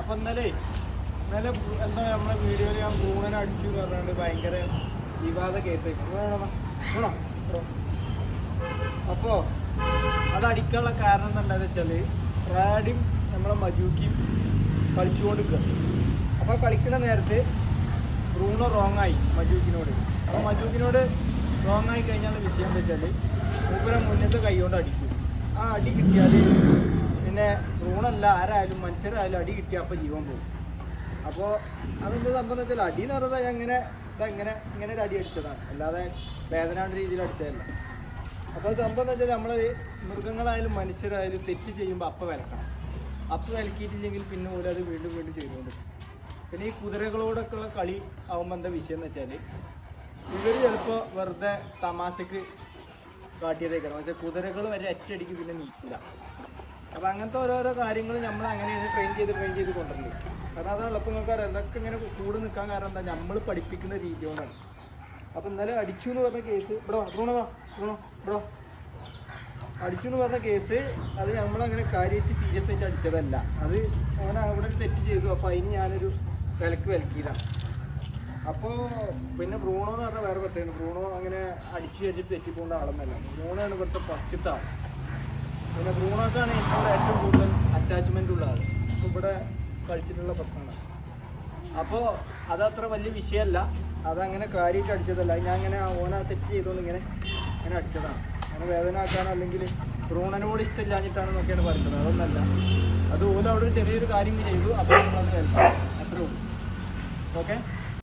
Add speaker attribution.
Speaker 1: അപ്പം ഇന്നലെ എന്താ നമ്മളെ വീഡിയോയിൽ ഞാൻ ബ്രൂണനെ അടിച്ചു എന്ന് പറഞ്ഞാണ്ട് ഭയങ്കര വിവാദ കേസ്. അപ്പോൾ അത് അടിക്കാനുള്ള കാരണം എന്താണെന്ന് വെച്ചാൽ റാഡിയും നമ്മളെ മജൂക്കിയും കളിച്ചുകൊണ്ടിരിക്കുക. അപ്പോൾ കളിക്കുന്ന നേരത്ത് ബ്രൂണോ റോങ്ങായി മജൂക്കിനോട്. അപ്പോൾ മജൂക്കിനോട് റോങ്ങായി കഴിഞ്ഞാൽ വിഷയം എന്താ വെച്ചാൽ മൂപ്പരെ മുന്നത്തെ കൈ കൊണ്ട് അടിക്കും. ആ അടി കിട്ടിയാൽ പിന്നെ ബ്രൂണല്ല ആരായാലും മനുഷ്യരായാലും അടി കിട്ടിയാൽ അപ്പോൾ ജീവൻ പോകും. അപ്പോൾ അതെന്താ സംഭവം എന്ന് വെച്ചാൽ അടി എന്ന് പറഞ്ഞാൽ ഇങ്ങനെ ഒരു അടി അടിച്ചതാണ്, അല്ലാതെ വേദനാണ്ട രീതിയിൽ അടിച്ചതല്ല. അപ്പോൾ അത് സംഭവം എന്ന് വെച്ചാൽ നമ്മൾ മൃഗങ്ങളായാലും മനുഷ്യരായാലും തെറ്റ് ചെയ്യുമ്പോൾ അപ്പം വിലക്കണം. അപ്പം വിലക്കിയിട്ടില്ലെങ്കിൽ പിന്നെ ഓരോ അത് വീണ്ടും ചെയ്തുകൊണ്ട്. പിന്നെ ഈ കുതിരകളോടൊക്കെ ഉള്ള കളി ആകുമ്പോൾ എന്താ വിഷയം എന്ന് വെച്ചാൽ ഇവർ ചിലപ്പോൾ വെറുതെ തമാശക്ക് കാട്ടിയതേക്കണം. പക്ഷേ കുതിരകൾ വരെ ഒറ്റയടിക്ക് പിന്നെ നീക്കില്ല. അപ്പോൾ അങ്ങനത്തെ ഓരോരോ കാര്യങ്ങൾ നമ്മൾ അങ്ങനെയാണ് ട്രെയിൻ ചെയ്ത് കൊണ്ടുവരുന്നത്. കാരണം അതാണ് എളുപ്പം നിങ്ങൾക്ക് അറിയാം. എന്തൊക്കെ ഇങ്ങനെ കൂടെ നിൽക്കാൻ കാരണം എന്താ നമ്മൾ പഠിപ്പിക്കുന്ന രീതി കൊണ്ടാണ്. അപ്പോൾ ഇന്നലെ അടിച്ചു എന്ന് പറഞ്ഞ കേസ് ഇവിടെ അടിച്ചു എന്ന് പറഞ്ഞ കേസ് അത് നമ്മളങ്ങനെ കാര്യമായിട്ട് സീരിയസ് ആയിട്ട് അടിച്ചതല്ല. അത് അവൻ അവിടെ ഒരു തെറ്റ് ചെയ്തു. അപ്പോൾ അതിന് ഞാനൊരു വിലക്കിയതാണ്. അപ്പോൾ പിന്നെ ബ്രൂണോ എന്ന് പറഞ്ഞാൽ വേറെ പ്രത്യേകത. ബ്രൂണോ അങ്ങനെ അടിച്ചു വെച്ചിട്ട് തെറ്റിപ്പോണ്ട ആളെന്നല്ല. ബ്രൂണോയാണ് ഇവിടുത്തെ ഫസ്റ്റത്തെ ആൾ. പിന്നെ ബ്രൂണോക്കാണ് എന്നോട് ഏറ്റവും കൂടുതൽ അറ്റാച്ച്മെൻ്റ് ഉള്ള ആൾ. അപ്പോൾ ഇവിടെ കളിച്ചിട്ടുള്ള പ്രശ്നമാണ്. അപ്പോൾ അതത്ര വലിയ വിഷയമല്ല. അതങ്ങനെ കാര്യമായിട്ട് അടിച്ചതല്ല. ഞാൻ അങ്ങനെ ഓന തെറ്റ് ചെയ്തുകൊണ്ട് ഇങ്ങനെ അടിച്ചതാണ്. അങ്ങനെ വേദന ആക്കാനോ അല്ലെങ്കിൽ ബ്രൂണനോട് ഇഷ്ടമില്ലാഞ്ഞിട്ടാണ് എന്നൊക്കെയാണ് പറയുന്നത്. അതൊന്നല്ല. അത് ഓല അവിടെ ഒരു ചെറിയൊരു കാര്യം ചെയ്തു. അപ്പോൾ നമ്മളത് കേൾക്കാം. അത്രേ ഉള്ളൂ. ഓക്കെ.